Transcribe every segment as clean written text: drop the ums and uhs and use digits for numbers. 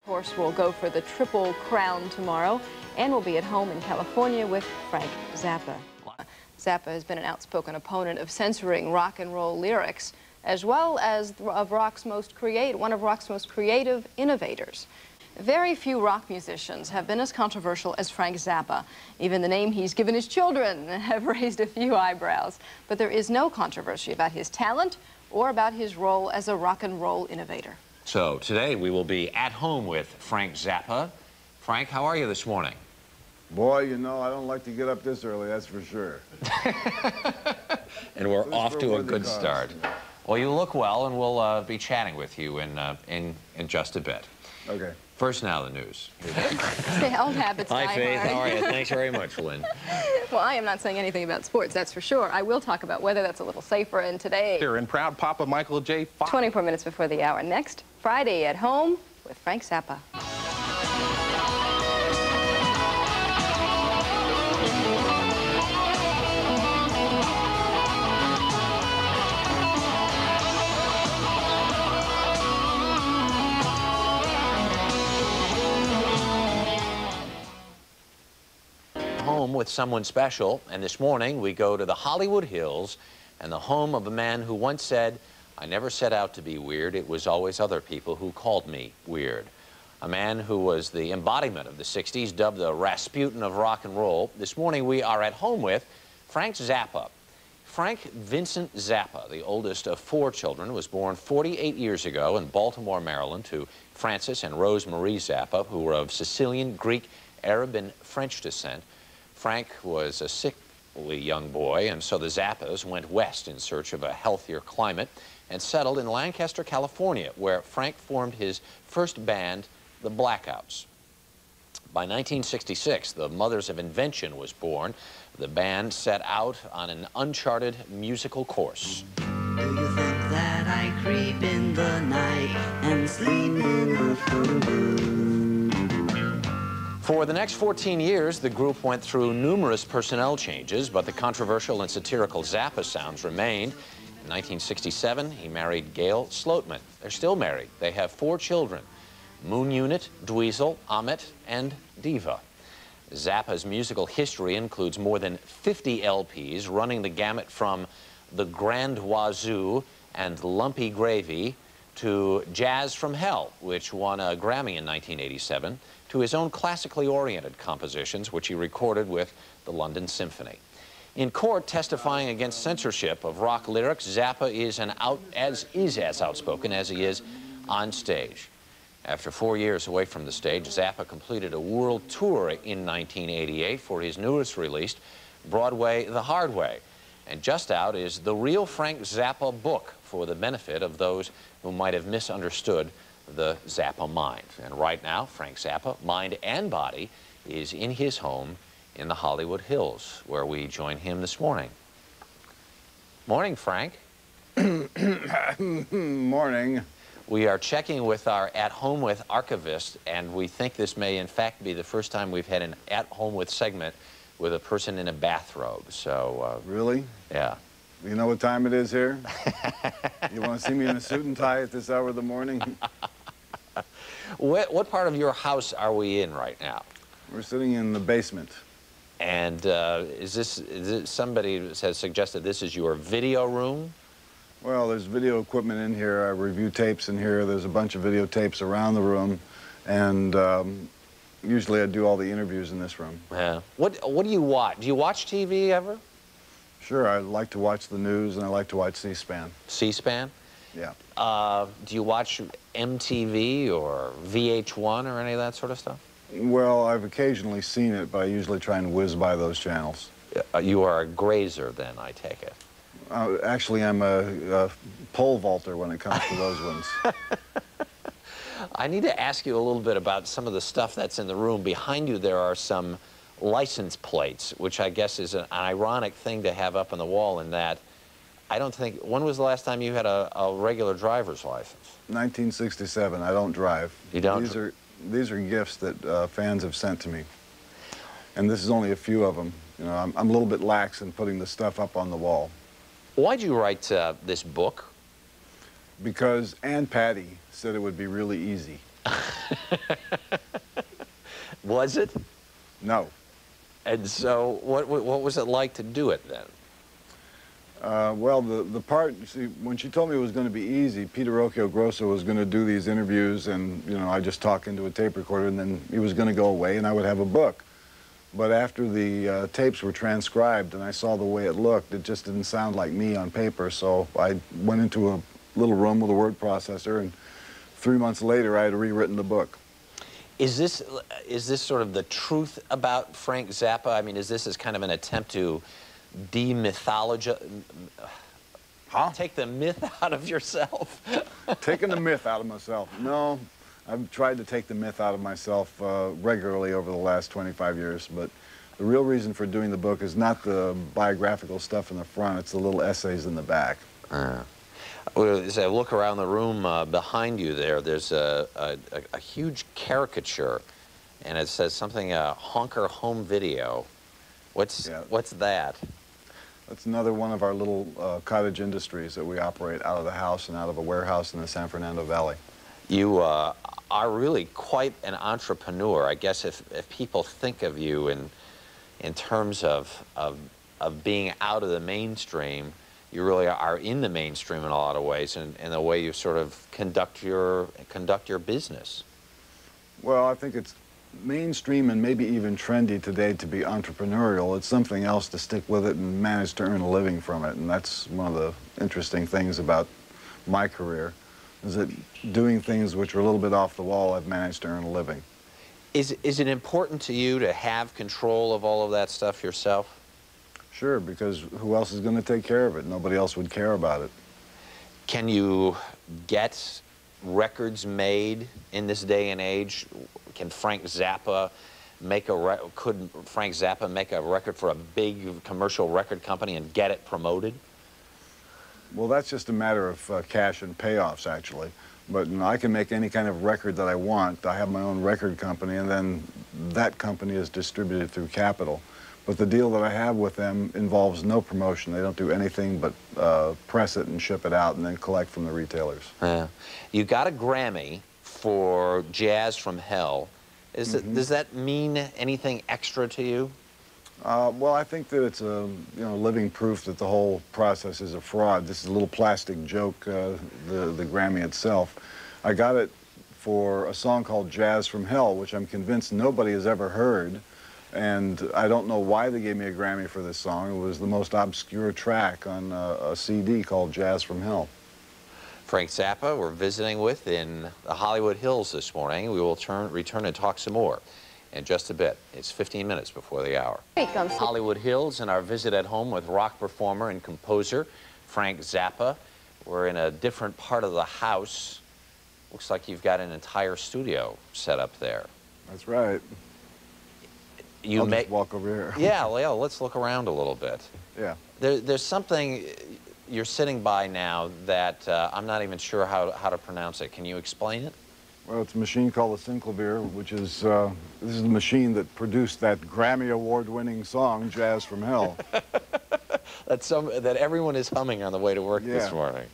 Horse will go for the Triple Crown tomorrow and will be at home in California with Frank Zappa. Zappa has been an outspoken opponent of censoring rock and roll lyrics, as well as one of rock's most creative innovators. Very few rock musicians have been as controversial as Frank Zappa. Even the name he's given his children have raised a few eyebrows. But there is no controversy about his talent or about his role as a rock and roll innovator. So today we will be at home with Frank Zappa. Frank, how are you this morning? Boy, you know, I don't like to get up this early, that's for sure. And we're off to a good start. Well, you look well, and we'll be chatting with you in just a bit. Okay. First now, the news. The old habits die hard. Hi, Faith. How are you? Thanks very much, Lynn. Well, I am not saying anything about sports, that's for sure. I will talk about weather that's a little safer, and today... Here in proud Papa Michael J. Fox. 24 minutes before the hour. Next, Friday at home with Frank Zappa. Home with someone special, and this morning we go to the Hollywood Hills and the home of a man who once said, "I never set out to be weird, it was always other people who called me weird." A man who was the embodiment of the 60s, dubbed the Rasputin of rock and roll. This morning we are at home with Frank Zappa. Frank Vincent Zappa, the oldest of 4 children, was born 48 years ago in Baltimore, Maryland, to Francis and Rose Marie Zappa, who were of Sicilian, Greek, Arab, and French descent. Frank was a sickly young boy, and so the Zappas went west in search of a healthier climate and settled in Lancaster, California, where Frank formed his first band, the Blackouts. By 1966, the Mothers of Invention was born. The band set out on an uncharted musical course. Do you think that I creep in the night and sleep in the phone? For the next 14 years, the group went through numerous personnel changes, but the controversial and satirical Zappa sounds remained. In 1967, he married Gail Sloatman. They're still married. They have 4 children: Moon Unit, Dweezil, Amit, and Diva. Zappa's musical history includes more than 50 LPs, running the gamut from The Grand Wazoo and Lumpy Gravy to Jazz from Hell, which won a Grammy in 1987, to his own classically oriented compositions, which he recorded with the London Symphony. In court, testifying against censorship of rock lyrics, Zappa is as outspoken as he is on stage. After 4 years away from the stage, Zappa completed a world tour in 1988 for his newest release, Broadway the Hard Way. And just out is The Real Frank Zappa book for the benefit of those who might have misunderstood the Zappa mind. And right now, Frank Zappa, mind and body, is in his home in the Hollywood Hills, where we join him this morning. Morning, Frank. Morning. We are checking with our At Home With archivist, and we think this may in fact be the first time we've had an At Home With segment with a person in a bathrobe. So Really? Yeah. You know what time it is here? You want to see me in a suit and tie at this hour of the morning? What part of your house are we in right now? We're sitting in the basement. And is it somebody has suggested this is your video room? Well, there's video equipment in here. I review tapes in here. There's a bunch of videotapes around the room. And usually I do all the interviews in this room. Yeah. What do you watch? Do you watch TV ever? Sure, I like to watch the news, and I like to watch C-SPAN. C-SPAN? Yeah. Do you watch MTV or VH1 or any of that sort of stuff? Well, I've occasionally seen it, but I usually try and whiz by those channels. You are a grazer, then, I take it. Actually, I'm a pole vaulter when it comes to those ones. I need to ask you a little bit about some of the stuff that's in the room. Behind you, there are some license plates, which I guess is an ironic thing to have up on the wall, in that I don't think... When was the last time you had a regular driver's license? 1967. I don't drive. You don't? These are gifts that fans have sent to me. And this is only a few of them. You know, I'm a little bit lax in putting the stuff up on the wall. Why'd you write this book? Because Aunt Patty said it would be really easy. Was it? No. And so what was it like to do it then? Well, the part, see, when she told me it was going to be easy, Peter Grosso was going to do these interviews, and, you know, I just talk into a tape recorder, and then he was going to go away, and I would have a book. But after the tapes were transcribed and I saw the way it looked, it just didn't sound like me on paper, so I went into a little room with a word processor, and 3 months later I had rewritten the book. Is this sort of the truth about Frank Zappa? I mean, is this as kind of an attempt to demythologize, take the myth out of yourself? Taking the myth out of myself. No, I've tried to take the myth out of myself regularly over the last 25 years, but the real reason for doing the book is not the biographical stuff in the front, it's the little essays in the back. Well, as I look around the room behind you there's a huge caricature, and it says something, Honker Home Video. What's that? That's another one of our little cottage industries that we operate out of the house and out of a warehouse in the San Fernando Valley. You are really quite an entrepreneur. I guess if people think of you in terms of being out of the mainstream, you really are in the mainstream in a lot of ways, in the way you sort of conduct your business. Well, I think it's mainstream and maybe even trendy today to be entrepreneurial. It's something else to stick with it and manage to earn a living from it, and that's one of the interesting things about my career, is that doing things which are a little bit off the wall, I've managed to earn a living. Is it important to you to have control of all of that stuff yourself? Sure, because who else is going to take care of it? Nobody else would care about it. Can you get records made in this day and age? Can Frank Zappa could Frank Zappa make a record for a big commercial record company and get it promoted? Well, that's just a matter of cash and payoffs, actually. But you know, I can make any kind of record that I want. I have my own record company, and then that company is distributed through Capitol. But the deal that I have with them involves no promotion. They don't do anything but press it and ship it out and then collect from the retailers. Yeah. You got a Grammy for Jazz from Hell. Does that mean anything extra to you? Well, I think that it's a living proof that the whole process is a fraud. This is a little plastic joke, the Grammy itself. I got it for a song called Jazz from Hell, which I'm convinced nobody has ever heard. And I don't know why they gave me a Grammy for this song. It was the most obscure track on a CD called Jazz from Hell. Frank Zappa, we're visiting with in the Hollywood Hills this morning. We will return and talk some more in just a bit. It's 15 minutes before the hour. Hollywood Hills and our visit at home with rock performer and composer Frank Zappa. We're in a different part of the house. Looks like you've got an entire studio set up there. That's right. I'll just walk over here. Yeah, well, let's look around a little bit. Yeah. There's something you're sitting by now that I'm not even sure how to pronounce it. Can you explain it? Well, it's a machine called the synclavier, which is, this is the machine that produced that Grammy Award-winning song, Jazz from Hell. That everyone is humming on the way to work this morning.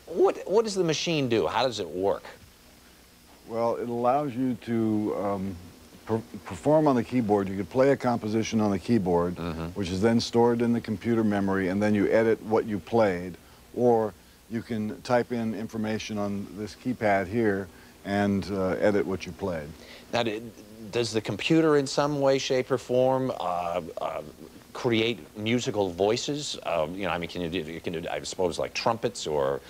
What does the machine do? How does it work? Well, it allows you to perform on the keyboard. You could play a composition on the keyboard, which is then stored in the computer memory, and then you edit what you played. Or you can type in information on this keypad here and edit what you played. Now, does the computer in some way, shape, or form create musical voices? You know, I mean, you can do, I suppose, like trumpets or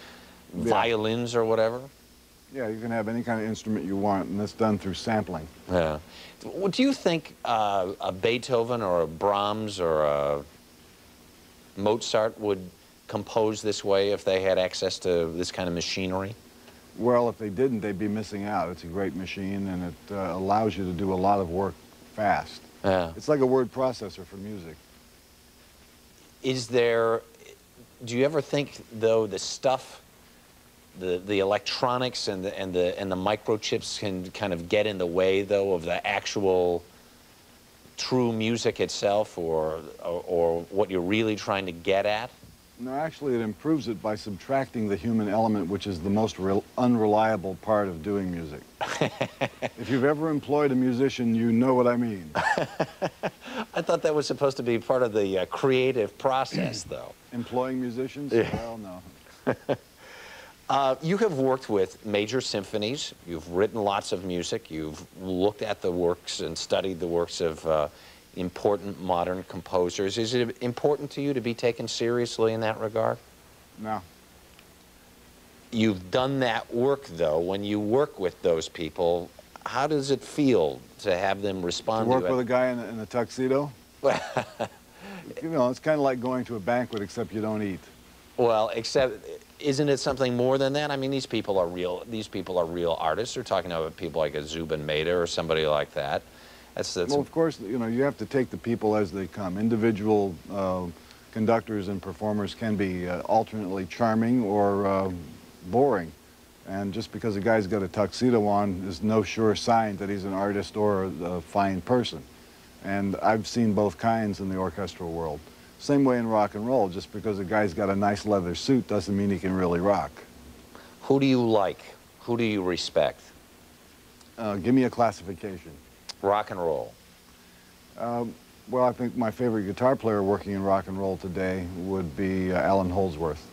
violins or whatever? Yeah, you can have any kind of instrument you want, and that's done through sampling. Yeah. Do you think a Beethoven or a Brahms or a Mozart would compose this way if they had access to this kind of machinery? Well, if they didn't, they'd be missing out. It's a great machine, and it allows you to do a lot of work fast. Yeah. It's like a word processor for music. Do you ever think, though, the stuff, the electronics and the microchips can kind of get in the way, though, of the actual true music itself, or what you're really trying to get at? No, actually, it improves it by subtracting the human element, which is the most unreliable part of doing music. If you've ever employed a musician, you know what I mean. I thought that was supposed to be part of the creative process, though. Employing musicians? Yeah. Well, no. You have worked with major symphonies. You've written lots of music. You've looked at the works and studied the works of important modern composers. Is it important to you to be taken seriously in that regard? No. You've done that work, though. When you work with those people, how does it feel to have them respond To to work with a guy in a tuxedo? You know, it's kind of like going to a banquet, except you don't eat. Well, except, isn't it something more than that? I mean, these people are real artists. They're talking about people like a Zubin Mehta or somebody like that. That's well, of course, you know, you have to take the people as they come. Individual conductors and performers can be alternately charming or boring. And just because a guy's got a tuxedo on is no sure sign that he's an artist or a fine person. And I've seen both kinds in the orchestral world. Same way in rock and roll. Just because a guy's got a nice leather suit doesn't mean he can really rock. Who do you like? Who do you respect? Give me a classification. Rock and roll. Well, I think my favorite guitar player working in rock and roll today would be Alan Holdsworth.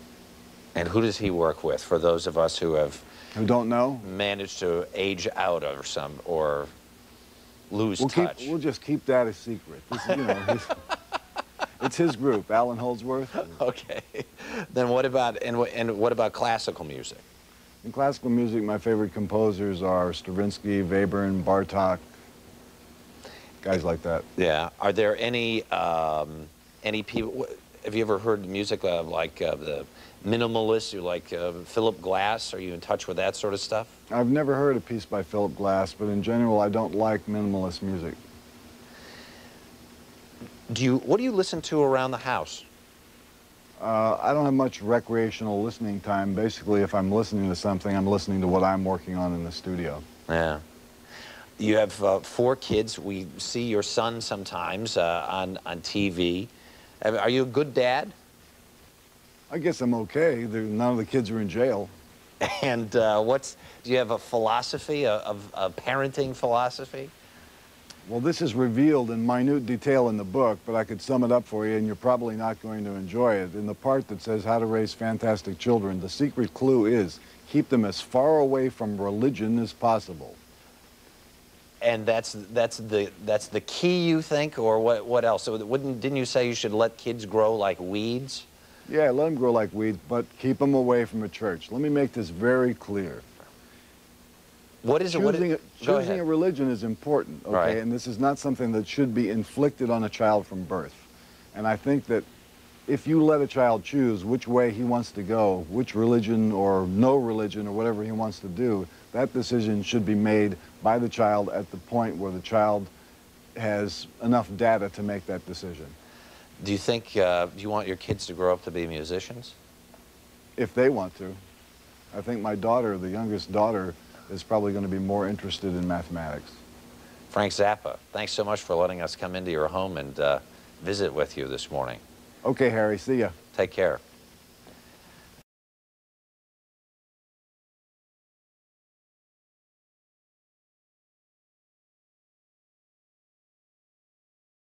And who does he work with, for those of us who have... Who don't know? ...managed to age out or lose touch? We'll just keep that a secret. This, you know, it's his group, Alan Holdsworth. Okay. Then what about, and what about classical music? In classical music, my favorite composers are Stravinsky, Webern, Bartók, guys like that. Yeah. Are there any people, have you ever heard music like the minimalists, who like Philip Glass? Are you in touch with that sort of stuff? I've never heard a piece by Philip Glass, but in general, I don't like minimalist music. What do you listen to around the house? I don't have much recreational listening time. Basically, if I'm listening to something, I'm listening to what I'm working on in the studio. Yeah. You have 4 kids. We see your son sometimes on TV. Are you a good dad? I guess I'm okay. None of the kids are in jail. And do you have a philosophy, a parenting philosophy? Well, this is revealed in minute detail in the book, but I could sum it up for you, and you're probably not going to enjoy it. In the part that says how to raise fantastic children, the secret clue is keep them as far away from religion as possible. And that's the key, you think, or what else? So didn't you say you should let kids grow like weeds? Yeah, let them grow like weeds, but keep them away from a church. Let me make this very clear. What is it? Choosing a religion is important, okay? Right. And this is not something that should be inflicted on a child from birth. And I think that if you let a child choose which way he wants to go, which religion or no religion or whatever he wants to do, that decision should be made by the child at the point where the child has enough data to make that decision. Do you think, do you want your kids to grow up to be musicians? If they want to. I think my daughter, the youngest daughter, is probably going to be more interested in mathematics. Frank Zappa, thanks so much for letting us come into your home and visit with you this morning. Okay, Harry, see ya. Take care.